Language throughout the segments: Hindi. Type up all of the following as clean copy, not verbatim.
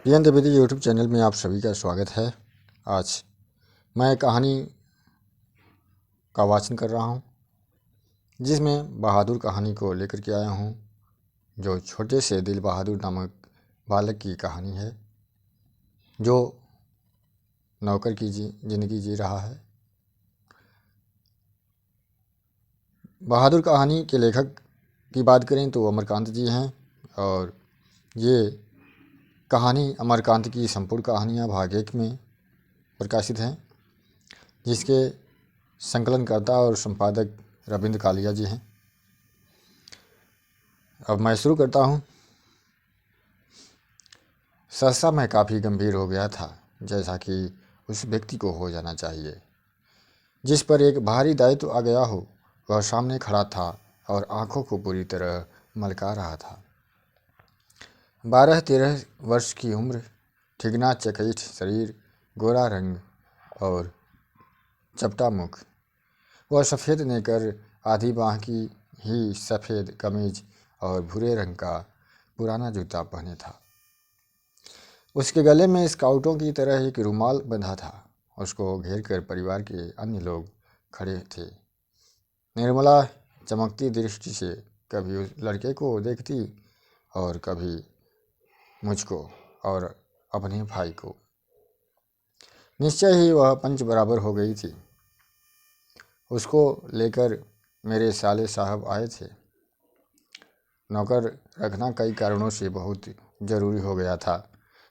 पीएन द्विवेदी यूट्यूब चैनल में आप सभी का स्वागत है। आज मैं कहानी का वाचन कर रहा हूँ, जिसमें बहादुर कहानी को लेकर के आया हूँ, जो छोटे से दिल बहादुर नामक बालक की कहानी है, जो नौकर की जिंदगी जी रहा है। बहादुर कहानी के लेखक की बात करें तो अमरकांत जी हैं, और ये कहानी अमरकांत की संपूर्ण कहानियाँ भाग 1 में प्रकाशित हैं, जिसके संकलनकर्ता और संपादक रविंद्र कालिया जी हैं। अब मैं शुरू करता हूँ। सहसा मैं काफ़ी गंभीर हो गया था, जैसा कि उस व्यक्ति को हो जाना चाहिए जिस पर एक भारी दायित्व आ गया हो। वह सामने खड़ा था और आंखों को पूरी तरह मलका रहा था। 12-13 वर्ष की उम्र, ठिगना चकैठ शरीर, गोरा रंग और चपटा मुख। वह सफ़ेद नेकर, आधी बाँह की ही सफ़ेद कमीज और भूरे रंग का पुराना जूता पहने था। उसके गले में स्काउटों की तरह एक रुमाल बंधा था। उसको घेर कर परिवार के अन्य लोग खड़े थे। निर्मला चमकती दृष्टि से कभी उस लड़के को देखती और कभी मुझको और अपने भाई को। निश्चय ही वह पंच बराबर हो गई थी। उसको लेकर मेरे साले साहब आए थे। नौकर रखना कई कारणों से बहुत ज़रूरी हो गया था।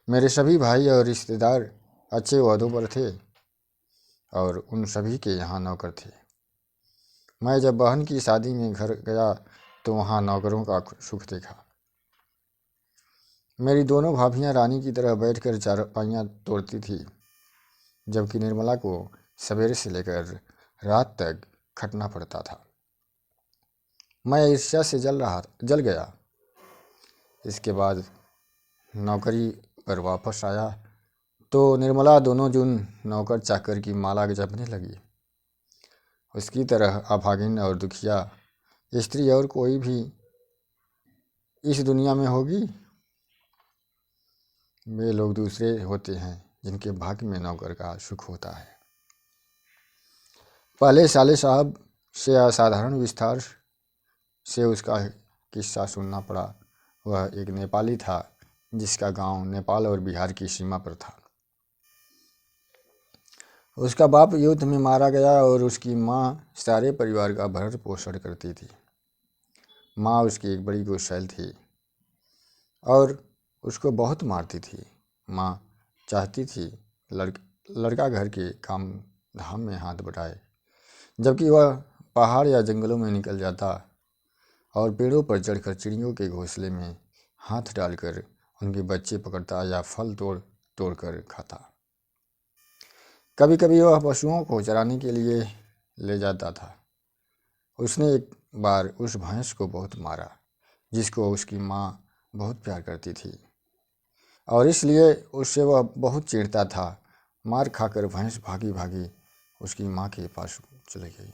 मेरे सभी भाई और रिश्तेदार अच्छे ओहदों पर थे और उन सभी के यहाँ नौकर थे। मैं जब बहन की शादी में घर गया तो वहाँ नौकरों का सुख देखा। मेरी दोनों भाभियाँ रानी की तरह बैठकर चारपाइयाँ तोड़ती थी, जबकि निर्मला को सवेरे से लेकर रात तक खटना पड़ता था। मैं ईर्ष्या से जल गया। इसके बाद नौकरी पर वापस आया तो निर्मला दोनों जून नौकर चाकर की माला जपने लगी। उसकी तरह अभागिन और दुखिया स्त्री और कोई भी इस दुनिया में होगी? वे लोग दूसरे होते हैं जिनके भाग्य में नौकर का सुख होता है। पहले साले साहब से असाधारण विस्तार से उसका किस्सा सुनना पड़ा। वह एक नेपाली था जिसका गांव नेपाल और बिहार की सीमा पर था। उसका बाप युद्ध में मारा गया और उसकी माँ सारे परिवार का भरण पोषण करती थी। माँ उसकी एक बड़ी गुस्सैल थी और उसको बहुत मारती थी। माँ चाहती थी लड़का घर के काम धाम में हाथ बटाए, जबकि वह पहाड़ या जंगलों में निकल जाता और पेड़ों पर चढ़कर चिड़ियों के घोंसले में हाथ डालकर उनके बच्चे पकड़ता या फल तोड़ कर खाता। कभी कभी वह पशुओं को चराने के लिए ले जाता था। उसने एक बार उस भैंस को बहुत मारा जिसको उसकी माँ बहुत प्यार करती थी, और इसलिए उससे वह बहुत चिढ़ता था। मार खाकर भैंस भागी भागी उसकी माँ के पास चली गई।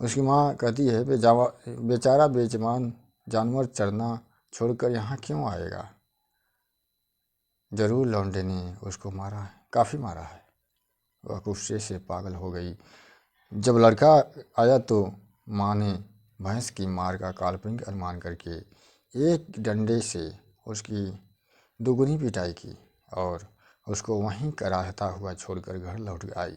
उसकी माँ कहती है, बेचारा बेजमान जानवर चरना छोड़कर यहाँ क्यों आएगा? जरूर लौंडे ने उसको मारा है, काफ़ी मारा है। वह गुस्से से पागल हो गई। जब लड़का आया तो माँ ने भैंस की मार का काल्पनिक अनुमान करके एक डंडे से उसकी दुगनी पिटाई की और उसको वहीं कराहता हुआ छोड़कर घर लौट आई।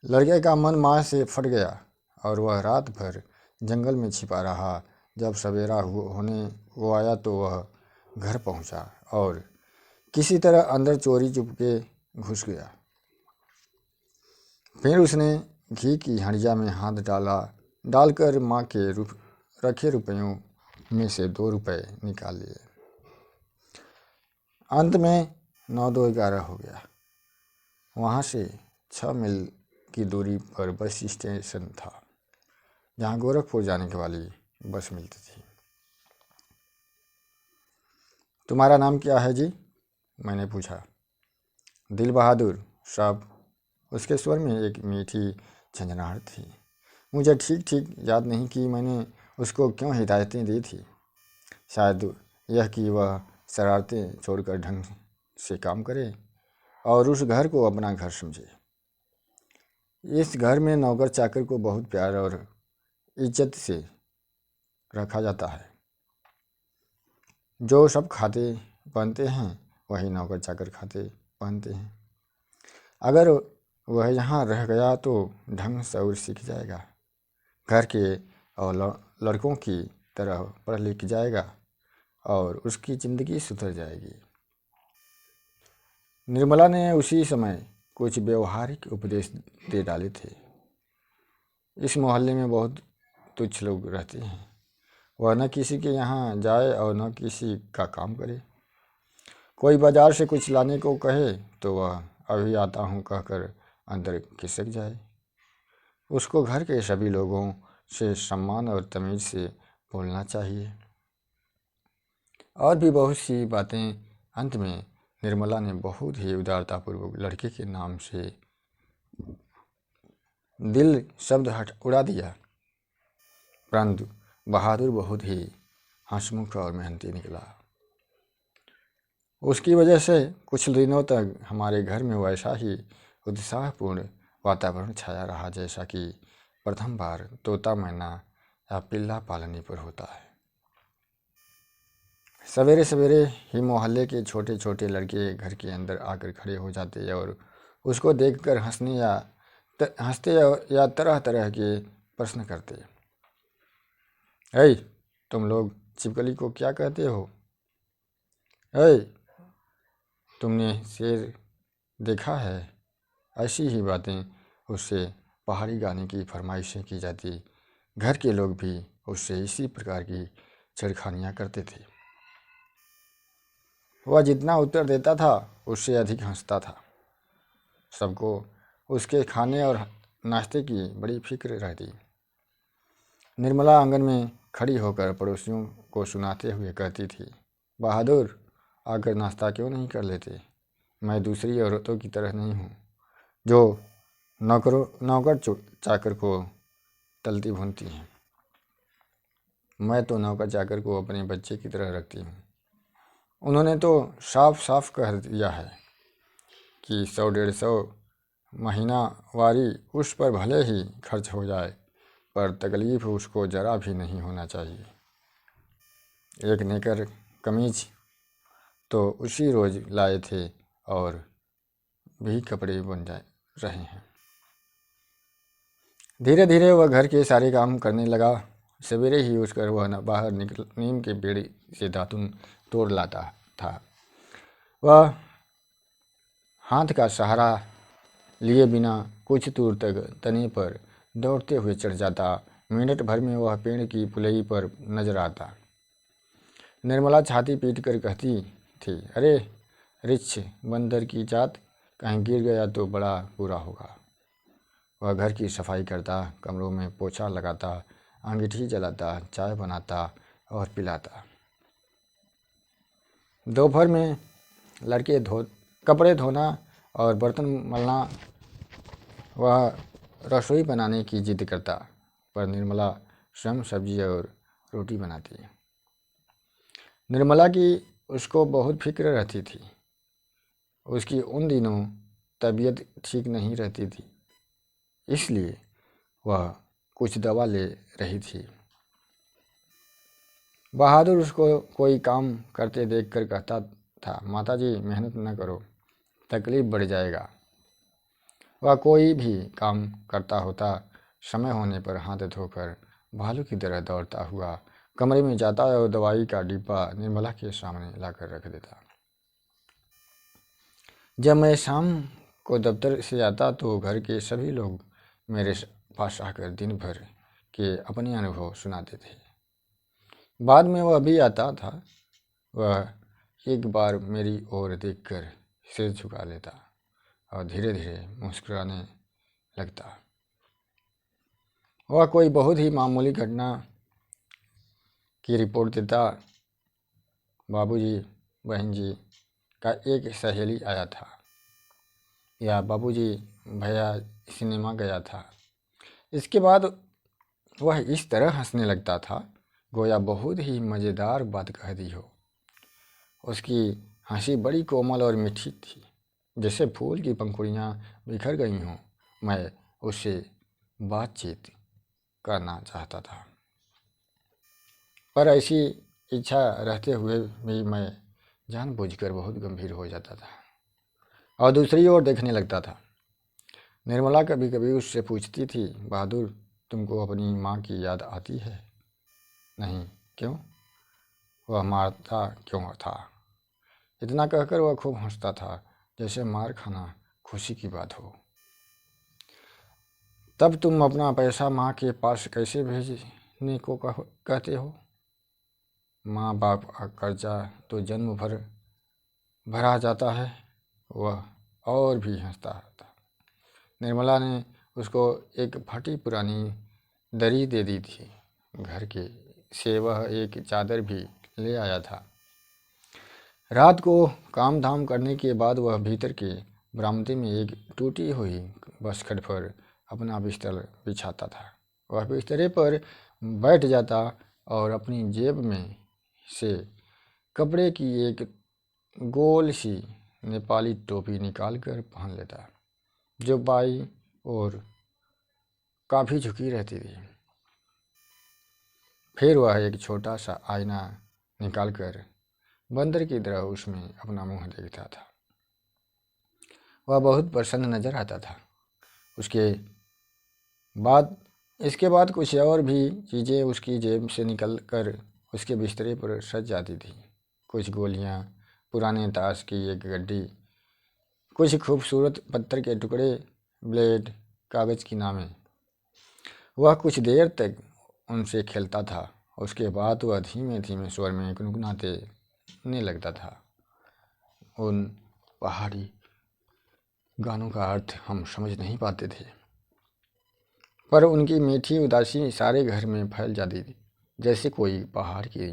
लड़के का मन माँ से फट गया और वह रात भर जंगल में छिपा रहा। जब सवेरा होने वो आया तो वह घर पहुंचा और किसी तरह अंदर चोरी चुपके घुस गया। फिर उसने घी की हंडिया में हाथ डालकर माँ के रखे रुपयों में से 2 रुपए निकाल लिए। अंत में 9-2-11 हो गया। वहाँ से 6 मील की दूरी पर बस स्टेशन था, जहाँ गोरखपुर जाने के वाली बस मिलती थी। तुम्हारा नाम क्या है जी? मैंने पूछा। दिल बहादुर साहब। उसके स्वर में एक मीठी झंझनाहट थी। मुझे ठीक ठीक याद नहीं कि मैंने उसको क्यों हिदायतें दी थी। शायद यह कि वह शरारतें छोड़कर ढंग से काम करे और उस घर को अपना घर समझे। इस घर में नौकर चाकर को बहुत प्यार और इज्जत से रखा जाता है। जो सब खाते पहनते हैं वही नौकर चाकर खाते पहनते हैं। अगर वह यहाँ रह गया तो ढंग सऊर सीख जाएगा, घर के और लड़कों की तरह पढ़ लिख जाएगा और उसकी ज़िंदगी सुधर जाएगी। निर्मला ने उसी समय कुछ व्यवहारिक उपदेश दे डाले थे। इस मोहल्ले में बहुत तुच्छ लोग रहते हैं। वह न किसी के यहाँ जाए और न किसी का काम करे। कोई बाजार से कुछ लाने को कहे तो वह अभी आता हूँ कहकर अंदर खिसक जाए। उसको घर के सभी लोगों से सम्मान और तमीज़ से बोलना चाहिए। और भी बहुत सी बातें। अंत में निर्मला ने बहुत ही उदारतापूर्वक लड़के के नाम से दिल शब्द उड़ा दिया। परंतु बहादुर बहुत ही हंसमुख और मेहनती निकला। उसकी वजह से कुछ दिनों तक हमारे घर में वैसा ही उत्साहपूर्ण वातावरण छाया रहा जैसा कि प्रथम बार तोता मैना या पिल्ला पालने पर होता है। सवेरे सवेरे ही मोहल्ले के छोटे छोटे लड़के घर के अंदर आकर खड़े हो जाते और उसको देखकर हंसते या तरह तरह के प्रश्न करते। ऐ तुम लोग छिपकली को क्या कहते हो? ऐ तुमने शेर देखा है? ऐसी ही बातें उससे पहाड़ी गाने की फरमाइशें की जाती। घर के लोग भी उससे इसी प्रकार की छेड़खानियाँ करते थे। वह जितना उत्तर देता था उससे अधिक हंसता था। सबको उसके खाने और नाश्ते की बड़ी फिक्र रहती। निर्मला आंगन में खड़ी होकर पड़ोसियों को सुनाते हुए कहती थी, बहादुर आकर नाश्ता क्यों नहीं कर लेते? मैं दूसरी औरतों की तरह नहीं हूँ जो नौकर चाकर को तलती भूनती हैं। मैं तो नौकर चाकर को अपने बच्चे की तरह रखती हूँ। उन्होंने तो साफ साफ कह दिया है कि 100-150 महीनावारी उस पर भले ही खर्च हो जाए, पर तकलीफ उसको ज़रा भी नहीं होना चाहिए। एक नेकर कमीज तो उसी रोज़ लाए थे और भी कपड़े बन रहे हैं। धीरे धीरे वह घर के सारे काम करने लगा। सवेरे ही उठकर वह बाहर निकल नीम के पेड़ से दातुन तोड़ लाता था। वह हाथ का सहारा लिए बिना कुछ दूर तक तने पर दौड़ते हुए चढ़ जाता। मिनट भर में वह पेड़ की पुलई पर नजर आता। निर्मला छाती पीट कर कहती थी, अरे रिछ बंदर की जात, कहीं गिर गया तो बड़ा बुरा होगा। वह घर की सफाई करता, कमरों में पोछा लगाता, अंगीठी जलाता, चाय बनाता और पिलाता। दोपहर में लड़के कपड़े धोना और बर्तन मलना। वह रसोई बनाने की जिद करता, पर निर्मला स्वयं सब्जी और रोटी बनाती। निर्मला की उसको फिक्र फिक्र रहती थी। उसकी उन दिनों तबीयत ठीक नहीं रहती थी, इसलिए वह कुछ दवा ले रही थी। बहादुर उसको कोई काम करते देखकर कहता था, माताजी मेहनत न करो, तकलीफ बढ़ जाएगा। वह कोई भी काम करता होता, समय होने पर हाथ धोकर भालू की तरह दौड़ता हुआ कमरे में जाता और दवाई का डिब्बा निर्मला के सामने लाकर रख देता। जब मैं शाम को दफ्तर से आता तो घर के सभी लोग मेरे पास आकर दिन भर के अपने अनुभव सुनाते थे। बाद में वह भी आता था। वह एक बार मेरी ओर देखकर सिर झुका लेता और धीरे धीरे मुस्कुराने लगता। वह कोई बहुत ही मामूली घटना की रिपोर्ट देता। बाबूजी बहन जी का एक सहेली आया था, या बाबूजी भैया सिनेमा गया था। इसके बाद वह इस तरह हंसने लगता था गोया बहुत ही मज़ेदार बात कह दी हो। उसकी हंसी बड़ी कोमल और मीठी थी, जैसे फूल की पंखुड़ियाँ बिखर गई हों। मैं उससे बातचीत करना चाहता था, पर ऐसी इच्छा रहते हुए भी मैं जानबूझकर बहुत गंभीर हो जाता था और दूसरी ओर देखने लगता था। निर्मला कभी कभी उससे पूछती थी, बहादुर, तुमको अपनी माँ की याद आती है? नहीं, क्यों? वह मारता क्यों था? इतना कहकर वह खूब हंसता था, जैसे मार खाना खुशी की बात हो। तब तुम अपना पैसा माँ के पास कैसे भेजने को कहते हो? माँ बाप का कर्जा तो जन्म भर भरा जाता है। वह और भी हंसता था। निर्मला ने उसको एक फटी पुरानी दरी दे दी थी। घर के से वह एक चादर भी ले आया था। रात को काम धाम करने के बाद वह भीतर के बरामदे में एक टूटी हुई बसखड़ पर अपना बिस्तर बिछाता था। वह बिस्तरे पर बैठ जाता और अपनी जेब में से कपड़े की एक गोल सी नेपाली टोपी निकालकर पहन लेता, जो बाई और काफ़ी झुकी रहती थी। फिर वह एक छोटा सा आईना निकालकर बंदर की तरह उसमें अपना मुंह देखता था। वह बहुत प्रसन्न नजर आता था। इसके बाद कुछ और भी चीज़ें उसकी जेब से निकल कर उसके बिस्तरे पर सज जाती थी। कुछ गोलियां, पुराने ताश की एक गड्डी, कुछ खूबसूरत पत्थर के टुकड़े, ब्लेड, कागज़ की नामें। वह कुछ देर तक उनसे खेलता था। उसके बाद वह धीमे धीमे स्वर में गुनगुनाने लगता था। उन पहाड़ी गानों का अर्थ हम समझ नहीं पाते थे, पर उनकी मीठी उदासी सारे घर में फैल जाती थी, जैसे कोई पहाड़ की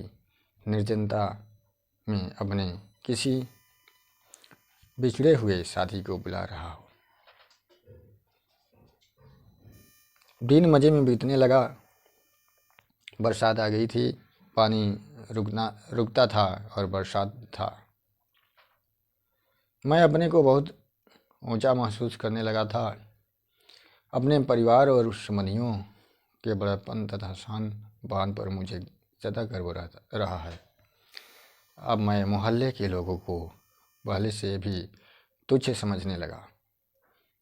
निर्जनता में अपने किसी बिछड़े हुए साथी को बुला रहा हो। दिन मज़े में बीतने लगा। बरसात आ गई थी। पानी रुकता था और बरसात था। मैं अपने को बहुत ऊंचा महसूस करने लगा था। अपने परिवार और संबंधियों के बड़प्पन तथा शान बान पर मुझे ज़्यादा गर्व रहा है। अब मैं मोहल्ले के लोगों को पहले से भी तुच्छ समझने लगा।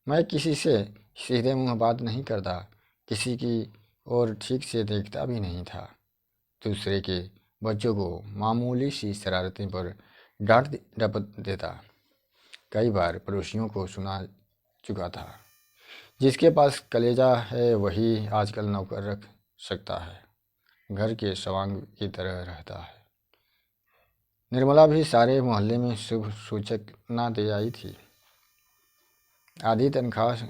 मैं किसी से सीधे मुंह बात नहीं करता, किसी की ओर ठीक से देखता भी नहीं था। दूसरे के बच्चों को मामूली सी शरारतें पर डांट डपट देता। कई बार पड़ोसियों को सुना चुका था, जिसके पास कलेजा है वही आजकल नौकर रख सकता है, घर के सवांग की तरह रहता है। निर्मला भी सारे मोहल्ले में शुभ सूचक ना दे आई थी। आधी तनख्वाह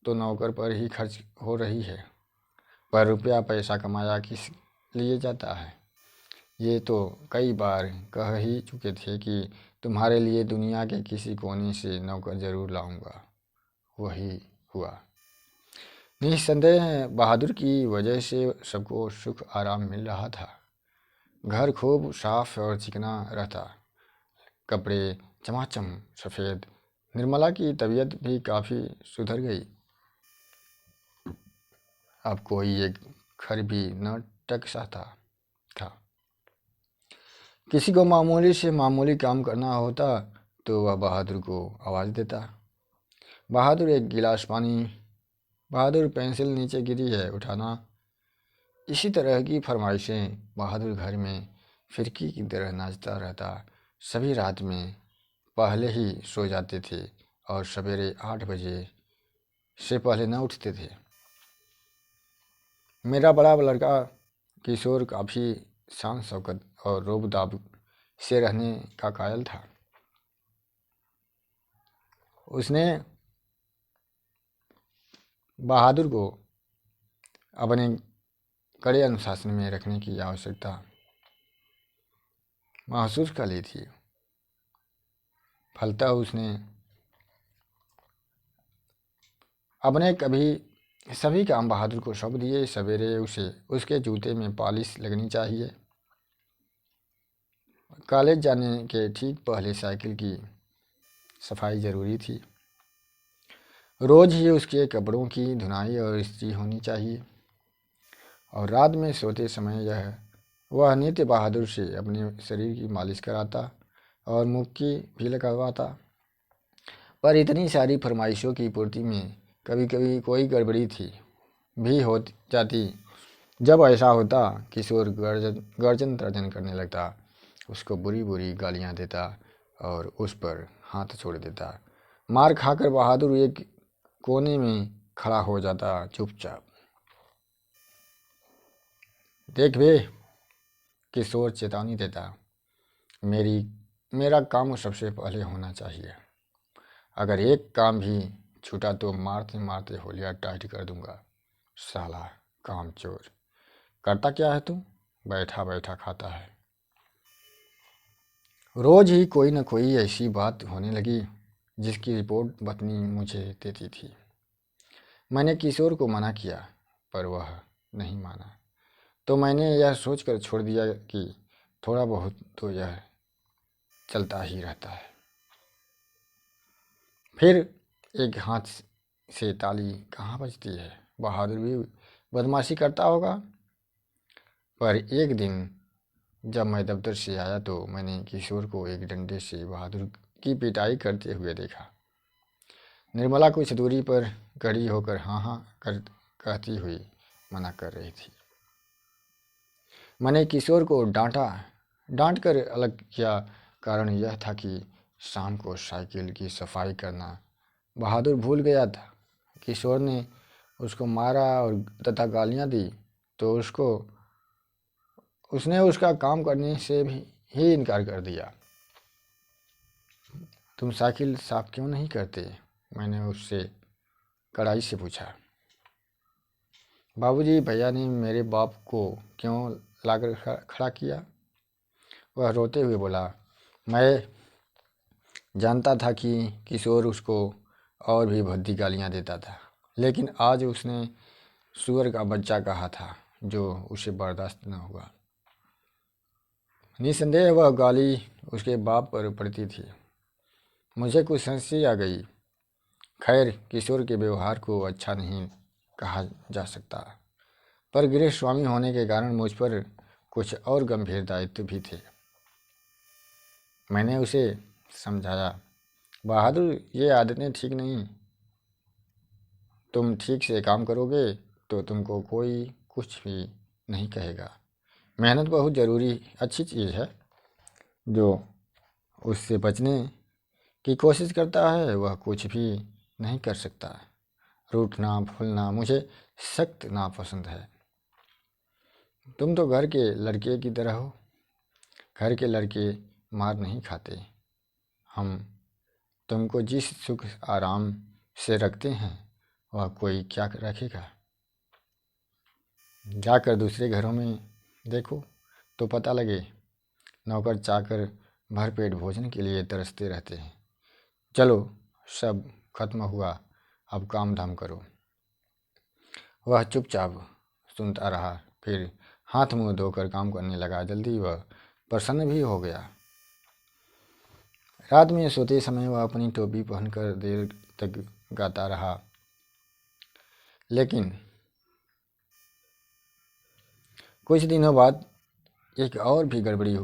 तो नौकर पर ही खर्च हो रही है, पर रुपया पैसा कमाया किस लिए जाता है? ये तो कई बार कह ही चुके थे कि तुम्हारे लिए दुनिया के किसी कोने से नौकर जरूर लाऊंगा। वही हुआ। निस्संदेह बहादुर की वजह से सबको सुख आराम मिल रहा था। घर खूब साफ और चिकना रहता, कपड़े चमाचम सफ़ेद। निर्मला की तबीयत भी काफ़ी सुधर गई। अब कोई एक खर भी न टक सकता था। किसी को मामूली से मामूली काम करना होता तो वह बहादुर को आवाज़ देता, बहादुर एक गिलास पानी, बहादुर पेंसिल नीचे गिरी है उठाना। इसी तरह की फरमाइशें। बहादुर घर में फिरकी की तरह नाचता रहता। सभी रात में पहले ही सो जाते थे और सवेरे 8 बजे से पहले न उठते थे। मेरा बड़ा लड़का किशोर काफ़ी शान शौकत और रोब-दाब से रहने का कायल था। उसने बहादुर को अपने कड़े अनुशासन में रखने की आवश्यकता महसूस कर ली थी। फलतः उसने अपने कभी सभी काम बहादुर को सौंप दिए। सवेरे उसे उसके जूते में पॉलिश लगनी चाहिए। कॉलेज जाने के ठीक पहले साइकिल की सफाई ज़रूरी थी। रोज़ ही उसके कपड़ों की धुनाई और इस्त्री होनी चाहिए। और रात में सोते समय वह नित्य बहादुर से अपने शरीर की मालिश कराता और मुक्की भी लगवाता। पर इतनी सारी फरमाइशों की पूर्ति में कभी कभी कोई गड़बड़ी भी हो जाती। जब ऐसा होता, किशोर गर्जन तर्जन करने लगता, उसको बुरी बुरी गालियां देता और उस पर हाथ छोड़ देता। मार खाकर बहादुर एक कोने में खड़ा हो जाता, चुपचाप। देख बे, किशोर चेतावनी देता, मेरा काम सबसे पहले होना चाहिए। अगर एक काम भी छूटा तो मारते मारते होलिया टाइट कर दूंगा। साला काम चोर, करता क्या है तू? बैठा बैठा खाता है। रोज ही कोई न कोई ऐसी बात होने लगी जिसकी रिपोर्ट पत्नी मुझे देती थी। मैंने किशोर को मना किया, पर वह नहीं माना। तो मैंने यह सोचकर छोड़ दिया कि थोड़ा बहुत तो यह चलता ही रहता है। फिर एक हाथ से ताली कहाँ बजती है। बहादुर भी बदमाशी करता होगा। पर एक दिन जब मैं दफ्तर से आया तो मैंने किशोर को एक डंडे से बहादुर की पिटाई करते हुए देखा। निर्मला कुछ दूरी पर खड़ी होकर हाँ हाँ कहती हुई मना कर रही थी। मैंने किशोर को डांट कर अलग किया। कारण यह था कि शाम को साइकिल की सफाई करना बहादुर भूल गया था। किशोर ने उसको मारा और तथा गालियां दी तो उसने उसका काम करने से भी ही इनकार कर दिया। तुम साइकिल साफ क्यों नहीं करते? मैंने उससे कड़ाई से पूछा। बाबूजी, भैया ने मेरे बाप को क्यों लाकर खड़ा किया? वह रोते हुए बोला। मैं जानता था कि किशोर उसको और भी भद्दी गालियां देता था, लेकिन आज उसने सुअर का बच्चा कहा था जो उसे बर्दाश्त न हुआ। निसंदेह वह गाली उसके बाप पर पड़ती थी। मुझे कुछ हंसी आ गई। खैर, किशोर के व्यवहार को अच्छा नहीं कहा जा सकता, पर गृह स्वामी होने के कारण मुझ पर कुछ और गंभीर दायित्व भी थे। मैंने उसे समझाया, बहादुर, ये आदतें ठीक नहीं। तुम ठीक से काम करोगे तो तुमको कोई कुछ भी नहीं कहेगा। मेहनत बहुत ज़रूरी अच्छी चीज़ है। जो उससे बचने की कोशिश करता है वह कुछ भी नहीं कर सकता। रूठना फूलना मुझे सख्त नापसंद है। तुम तो घर के लड़के की तरह हो। घर के लड़के मार नहीं खाते। हम तुमको जिस सुख आराम से रखते हैं वह कोई क्या रखेगा? जाकर दूसरे घरों में देखो तो पता लगे, नौकर चाकर भरपेट भोजन के लिए तरसते रहते हैं। चलो, सब खत्म हुआ, अब काम धाम करो। वह चुपचाप सुनता रहा, फिर हाथ मुंह धोकर काम करने लगा। जल्दी वह प्रसन्न भी हो गया। रात में सोते समय वह अपनी टोपी पहनकर देर तक गाता रहा। लेकिन कुछ दिनों बाद एक और भी गड़बड़ी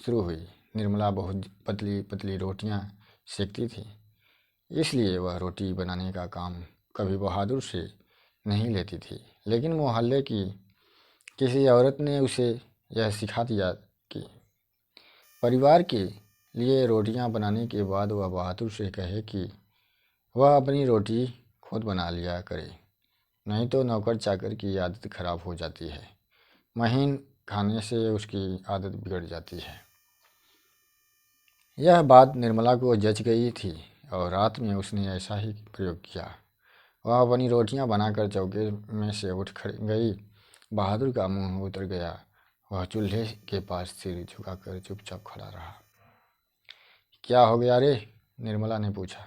शुरू हुई। निर्मला बहुत पतली पतली रोटियां सेकती थी, इसलिए वह रोटी बनाने का काम कभी बहादुर से नहीं लेती थी। लेकिन मोहल्ले की किसी औरत ने उसे यह सिखा दिया कि परिवार के लिए रोटियां बनाने के बाद वह बहादुर से कहे कि वह अपनी रोटी खुद बना लिया करे, नहीं तो नौकर चाकर की आदत खराब हो जाती है। महीन खाने से उसकी आदत बिगड़ जाती है। यह बात निर्मला को जच गई थी और रात में उसने ऐसा ही प्रयोग किया। वह अपनी रोटियां बनाकर चौके में से उठ खड़ी गई। बहादुर का मुंह उतर गया। वह चूल्हे के पास सिर झुकाकर चुपचाप खड़ा रहा। क्या हो गया रे? निर्मला ने पूछा।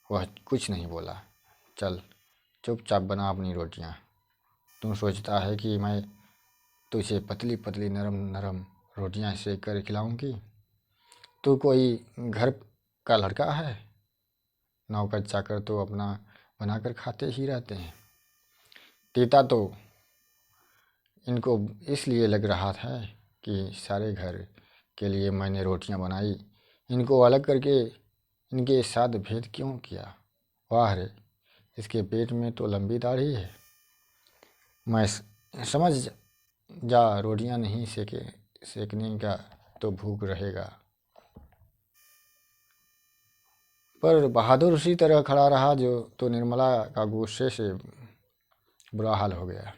वह कुछ नहीं बोला। चल, चुपचाप बना अपनी रोटियां। तू सोचता है कि मैं तुझे पतली पतली नरम नरम रोटियां सेक कर खिलाऊंगी? तू कोई घर का लड़का है? नौकर चाकर तो अपना बनाकर खाते ही रहते हैं। तीता तो इनको इसलिए लग रहा था कि सारे घर के लिए मैंने रोटियां बनाई, इनको अलग करके इनके साथ भेद क्यों किया? वाह रे, इसके पेट में तो लंबी दाढ़ी है। मैं समझ जा, रोटियां नहीं सेकने का तो भूख रहेगा। पर बहादुर उसी तरह खड़ा रहा जो तो निर्मला का गुस्से से बुरा हाल हो गया।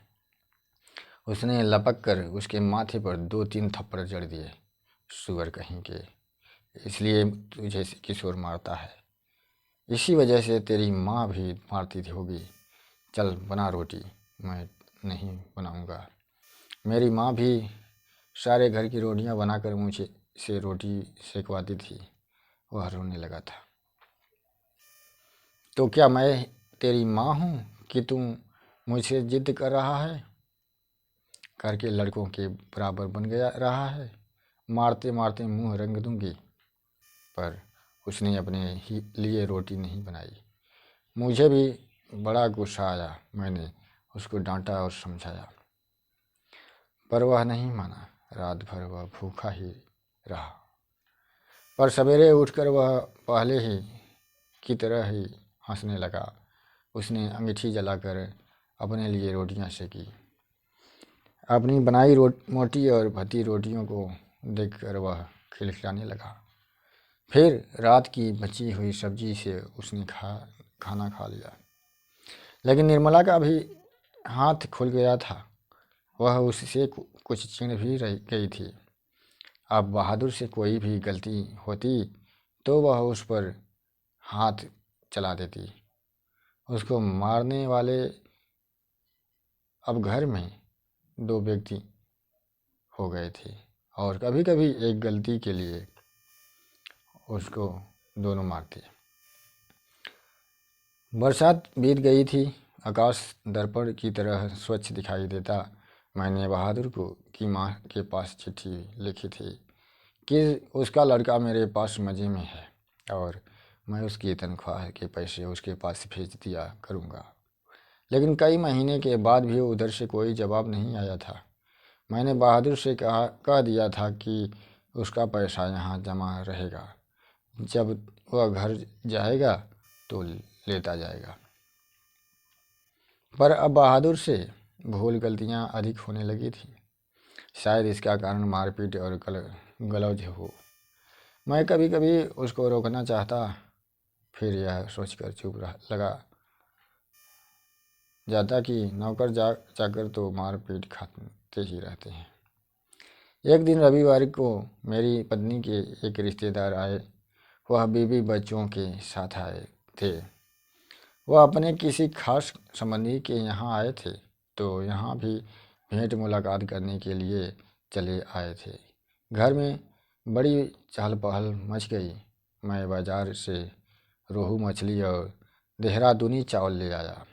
उसने लपक कर उसके माथे पर 2-3 थप्पड़ जड़ दिए। सुअर कहीं के, इसलिए तुझे किशोर मारता है, इसी वजह से तेरी माँ भी मारती थी होगी। चल बना रोटी। मैं नहीं बनाऊंगा। मेरी माँ भी सारे घर की रोटियां बनाकर मुझे से रोटी सेकवाती थी। वह रोने लगा था। तो क्या मैं तेरी माँ हूँ कि तू मुझसे जिद कर रहा है? करके लड़कों के बराबर बन गया रहा है। मारते मारते मुंह रंग दूंगी। पर उसने अपने ही लिए रोटी नहीं बनाई। मुझे भी बड़ा गुस्सा आया। मैंने उसको डांटा और समझाया, पर वह नहीं माना। रात भर वह भूखा ही रहा। पर सवेरे उठकर वह पहले ही की तरह ही हंसने लगा। उसने अंगीठी जलाकर अपने लिए रोटियां सेकी। अपनी बनाई मोटी और भद्दी रोटियों को देखकर वह खिलखिलाने लगा। फिर रात की बची हुई सब्जी से उसने खाना खा लिया। लेकिन निर्मला का भी हाथ खुल गया था। वह उससे कुछ छीन भी रह गई थी। अब बहादुर से कोई भी गलती होती तो वह उस पर हाथ चला देती। उसको मारने वाले अब घर में 2 व्यक्ति हो गए थे और कभी कभी एक गलती के लिए उसको दोनों मारते। बरसात बीत गई थी। आकाश दर्पण की तरह स्वच्छ दिखाई देता। मैंने बहादुर को की माँ के पास चिट्ठी लिखी थी कि उसका लड़का मेरे पास मज़े में है और मैं उसकी तनख्वाह के पैसे उसके पास भेज दिया करूँगा। लेकिन कई महीने के बाद भी उधर से कोई जवाब नहीं आया था। मैंने बहादुर से कह दिया था कि उसका पैसा यहाँ जमा रहेगा, जब वह घर जाएगा तो लेता जाएगा। पर अब बहादुर से भूल गलतियाँ अधिक होने लगी थी। शायद इसका कारण मारपीट और गलौज हो। मैं कभी कभी उसको रोकना चाहता, फिर यह सोचकर चुप लगा जाता कि नौकर चाकर तो मारपीट खाते ही रहते हैं। एक दिन रविवार को मेरी पत्नी के एक रिश्तेदार आए। वह बीवी बच्चों के साथ आए थे। वह अपने किसी खास संबंधी के यहाँ आए थे, तो यहाँ भी भेंट मुलाकात करने के लिए चले आए थे। घर में बड़ी चहल पहल मच गई। मैं बाजार से रोहू मछली और देहरादूनी चावल ले आया।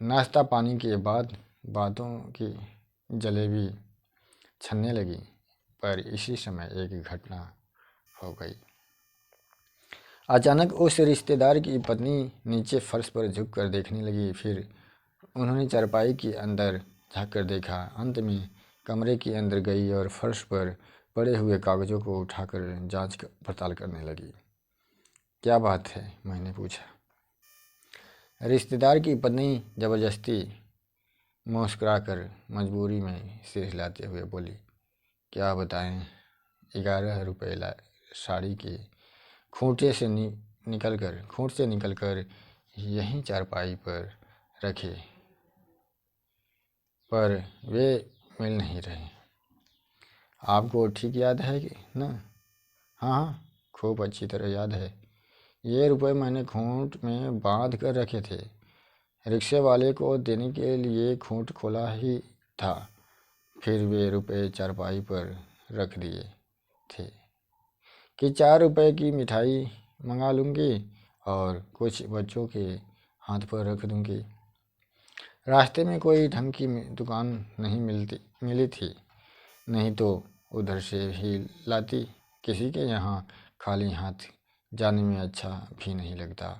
नाश्ता पानी के बाद बातों की जलेबी छनने लगी। पर इसी समय एक घटना हो गई। अचानक उस रिश्तेदार की पत्नी नीचे फर्श पर झुककर देखने लगी। फिर उन्होंने चारपाई के अंदर झांककर देखा। अंत में कमरे के अंदर गई और फर्श पर पड़े हुए कागजों को उठाकर जांच पड़ताल करने लगी। क्या बात है? मैंने पूछा। रिश्तेदार की पत्नी जबरदस्ती मुस्कुराकर मजबूरी में सिर हिलाते हुए बोली, क्या बताएं, 11 रुपये साड़ी के खूंट से निकलकर यहीं चारपाई पर रखे, पर वे मिल नहीं रहे। आपको ठीक याद है कि ना? हाँ, खूब अच्छी तरह याद है। ये रुपए मैंने खूंट में बांध कर रखे थे। रिक्शे वाले को देने के लिए खूंट खोला ही था। फिर वे रुपए चारपाई पर रख दिए थे कि 4 रुपए की मिठाई मंगा लूँगी और कुछ बच्चों के हाथ पर रख दूंगी। रास्ते में कोई ढंग की दुकान नहीं मिली थी, नहीं तो उधर से ही लाती। किसी के यहाँ खाली हाथ जाने में अच्छा भी नहीं लगता।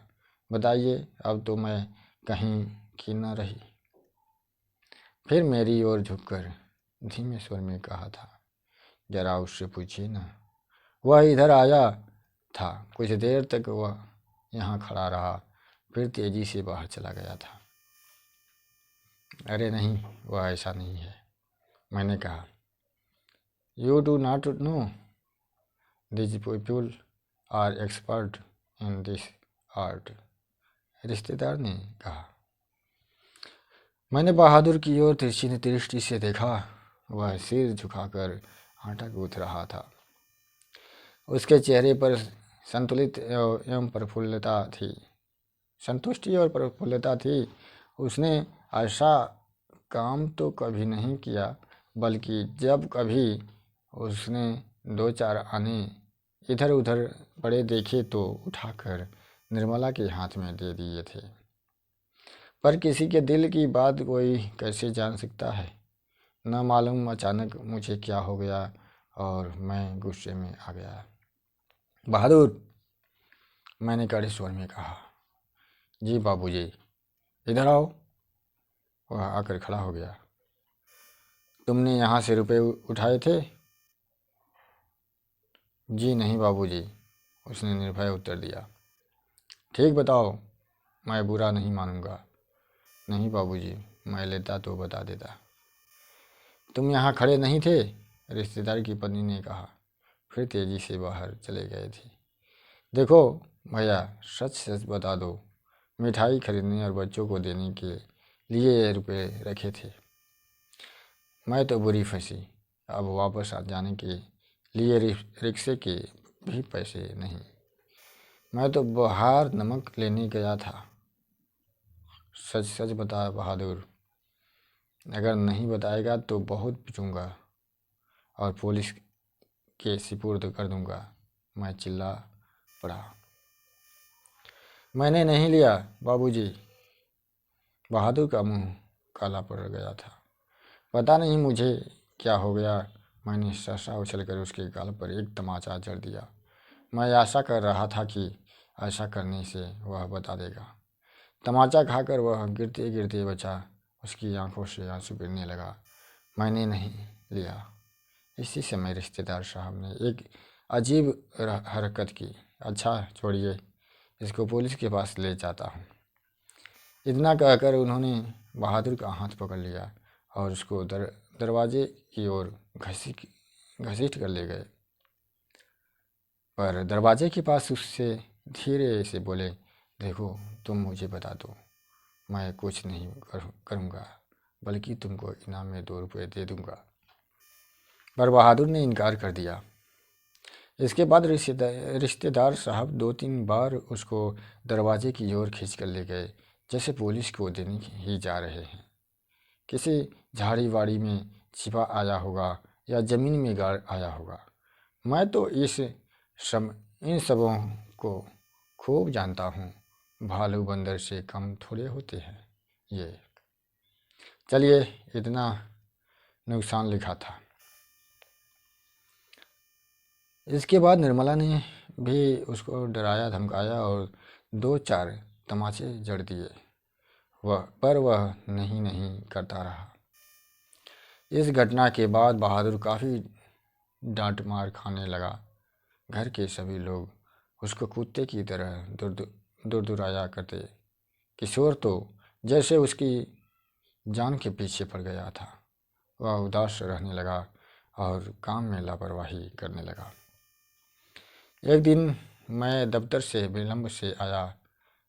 बताइए, अब तो मैं कहीं की न रही। फिर मेरी ओर झुककर धीमे स्वर में कहा था, जरा उससे पूछिए ना। वह इधर आया था। कुछ देर तक वह यहाँ खड़ा रहा, फिर तेजी से बाहर चला गया था। अरे नहीं, वह ऐसा नहीं है, मैंने कहा। You do not know, this people are expert in this art, रिश्तेदार ने कहा। मैंने बहादुर की ओर तिरछी दृष्टि से देखा। वह सिर झुकाकर आटा गूंथ रहा था। उसके चेहरे पर संतुलित एवं प्रफुल्लता थी, संतुष्टि और प्रफुल्लता थी। उसने ऐसा काम तो कभी नहीं किया, बल्कि जब कभी उसने दो चार आने इधर उधर पड़े देखे तो उठाकर निर्मला के हाथ में दे दिए थे। पर किसी के दिल की बात कोई कैसे जान सकता है। न मालूम अचानक मुझे क्या हो गया और मैं गुस्से में आ गया। बहादुर, मैंने कड़े स्वर में कहा। जी बाबूजी, इधर आओ। वह आकर खड़ा हो गया। तुमने यहाँ से रुपए उठाए थे? जी नहीं बाबूजी, उसने निर्भय उत्तर दिया। ठीक बताओ, मैं बुरा नहीं मानूंगा। नहीं बाबूजी, मैं लेता तो बता देता। तुम यहाँ खड़े नहीं थे? रिश्तेदार की पत्नी ने कहा, फिर तेजी से बाहर चले गए थे। देखो भैया, सच सच बता दो, मिठाई खरीदने और बच्चों को देने के लिए ये रुपए रखे थे। मैं तो बुरी फंसी। अब वापस आ जाने के लिए रिक्शे के भी पैसे नहीं। मैं तो बाहर नमक लेने गया था। सच सच बता बहादुर, अगर नहीं बताएगा तो बहुत पिटूंगा और पुलिस के सुपुर्द कर दूंगा। मैं चिल्ला पड़ा। मैंने नहीं लिया बाबूजी। बहादुर का मुंह काला पड़ गया था। पता नहीं मुझे क्या हो गया, मैंने सहसा उछलकर उसके गाल पर एक तमाचा जड़ दिया। मैं आशा कर रहा था कि ऐसा करने से वह बता देगा। तमाचा खाकर वह गिरते गिरते बचा। उसकी आंखों से आंसू गिरने लगा। मैंने नहीं लिया। इसी समय रिश्तेदार साहब ने एक अजीब हरकत की। अच्छा छोड़िए, इसको पुलिस के पास ले जाता हूँ। इतना कहकर उन्होंने बहादुर का हाथ पकड़ लिया और उसको दरवाजे की ओर घसीट कर ले गए। पर दरवाजे के पास उससे धीरे से बोले, देखो तुम मुझे बता दो, मैं कुछ नहीं करूँगा, बल्कि तुमको इनाम में 2 रुपये दे दूँगा। पर बहादुर ने इनकार कर दिया। इसके बाद रिश्तेदार साहब 2-3 बार उसको दरवाजे की ओर खींच कर ले गए, जैसे पुलिस को देने ही जा रहे हैं। किसी झाड़ी वाड़ी में छिपा आया होगा या ज़मीन में गाड़ आया होगा। मैं तो इन सबों को खूब जानता हूँ। भालू बंदर से कम थोड़े होते हैं ये। चलिए, इतना नुकसान लिखा था। इसके बाद निर्मला ने भी उसको डराया धमकाया और 2-4 तमाचे जड़ दिए। वह नहीं करता रहा। इस घटना के बाद बहादुर काफ़ी डांट मार खाने लगा। घर के सभी लोग उसको कुत्ते की तरह दुराया करते। किशोर तो जैसे उसकी जान के पीछे पड़ गया था। वह उदास रहने लगा और काम में लापरवाही करने लगा। एक दिन मैं दफ्तर से विलंब से आया।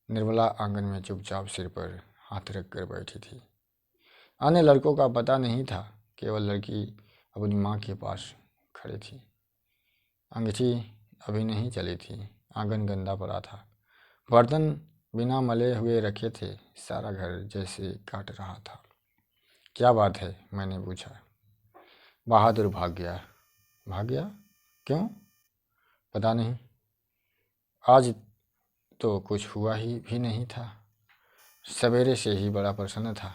निर्मला आंगन में चुपचाप सिर पर हाथ रख कर बैठी थी। अन्य लड़कों का पता नहीं था, केवल लड़की अपनी माँ के पास खड़ी थी। अंगीठी अभी नहीं चली थी। आंगन गंदा पड़ा था। बर्तन बिना मले हुए रखे थे। सारा घर जैसे काट रहा था। क्या बात है, मैंने पूछा। बहादुर भाग गया। भाग गया? क्यों? पता नहीं। आज तो कुछ हुआ ही भी नहीं था। सवेरे से ही बड़ा प्रसन्न था।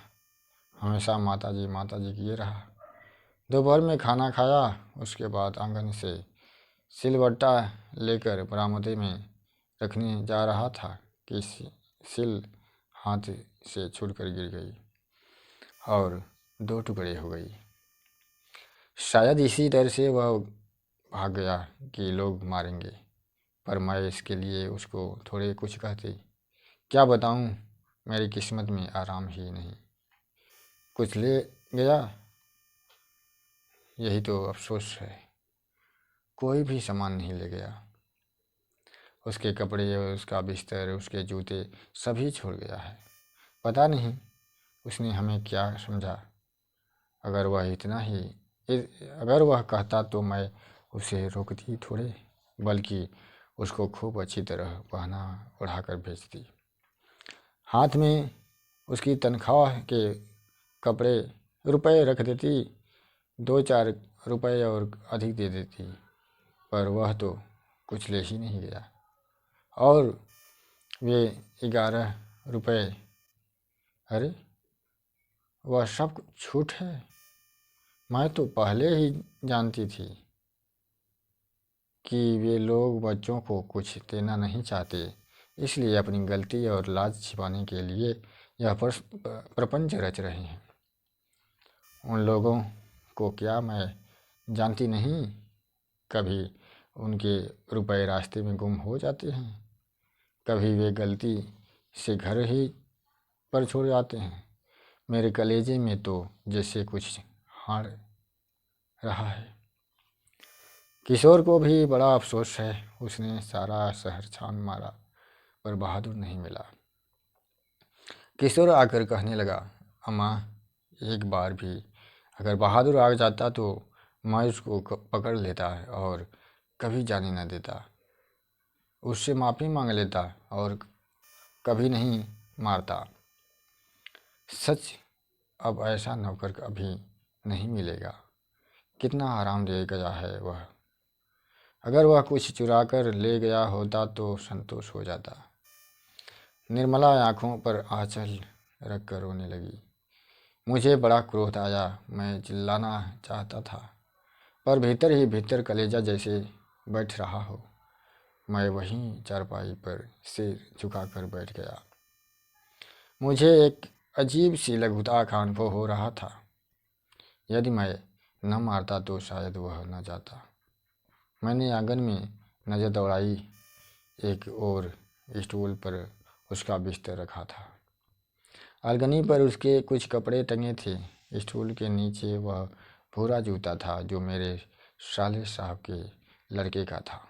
हमेशा माताजी किए रहा। दोपहर में खाना खाया, उसके बाद आंगन से सिलबट्टा लेकर बरामदे में रखने जा रहा था कि सिल हाथ से छूटकर गिर गई और 2 टुकड़े हो गई। शायद इसी डर से वह भाग गया कि लोग मारेंगे, पर मैं इसके लिए उसको थोड़े कुछ कहती। क्या बताऊं, मेरी किस्मत में आराम ही नहीं। कुछ ले गया, यही तो अफसोस है। कोई भी सामान नहीं ले गया। उसके कपड़े, उसका बिस्तर, उसके जूते सभी छोड़ गया है। पता नहीं उसने हमें क्या समझा। अगर वह कहता तो मैं उसे रोकती थोड़े, बल्कि उसको खूब अच्छी तरह पहना ओढ़ा कर भेजती। हाथ में उसकी तनख्वाह के रुपए रख देती, 2-4 रुपए और अधिक दे देती, पर वह तो कुछ ले ही नहीं गया। और वे 11 रुपए, अरे वह सब झूठ है। मैं तो पहले ही जानती थी कि वे लोग बच्चों को कुछ देना नहीं चाहते, इसलिए अपनी गलती और लाज छिपाने के लिए यह प्रपंच रच रहे हैं। उन लोगों को क्या मैं जानती नहीं? कभी उनके रुपए रास्ते में गुम हो जाते हैं, कभी वे गलती से घर ही पर छोड़ जाते हैं। मेरे कलेजे में तो जैसे कुछ हाड़ रहा है। किशोर को भी बड़ा अफसोस है। उसने सारा शहर छान मारा, पर बहादुर नहीं मिला। किशोर आकर कहने लगा, अम्मा, एक बार भी अगर बहादुर आ जाता तो मैं उसको पकड़ लेता और कभी जाने न देता। उससे माफ़ी मांग लेता और कभी नहीं मारता। सच, अब ऐसा नौकर कभी नहीं मिलेगा। कितना आराम दे गया है वह। अगर वह कुछ चुरा कर ले गया होता तो संतोष हो जाता। निर्मला आंखों पर आंचल रख कर रोने लगी। मुझे बड़ा क्रोध आया। मैं चिल्लाना चाहता था, पर भीतर ही भीतर कलेजा जैसे बैठ रहा हो। मैं वहीं चारपाई पर सिर झुकाकर बैठ गया। मुझे एक अजीब सी लघुता का अनुभव हो रहा था। यदि मैं न मारता तो शायद वह न जाता। मैंने आंगन में नज़र दौड़ाई। एक और स्टूल पर उसका बिस्तर रखा था। अलगनी पर उसके कुछ कपड़े टंगे थे। स्टूल के नीचे वह भूरा जूता था जो मेरे साले साहब के लड़के का था।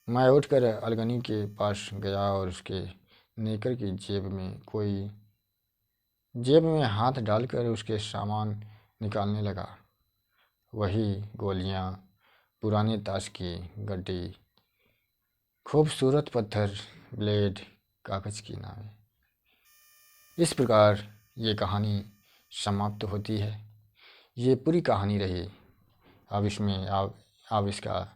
मैं उठकर अलगनी के पास गया और उसके नेकर की जेब में हाथ डालकर उसके सामान निकालने लगा। वही गोलियां, पुराने ताश की गड्डी, खूबसूरत पत्थर, ब्लेड, कागज की नावें। इस प्रकार ये कहानी समाप्त होती है। ये पूरी कहानी रही। अब इसमें आप इसका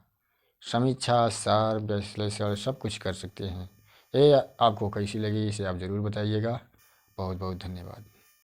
समीक्षा, सार, विश्लेषण सब कुछ कर सकते हैं। ये आपको कैसी लगी इसे आप ज़रूर बताइएगा। बहुत बहुत धन्यवाद।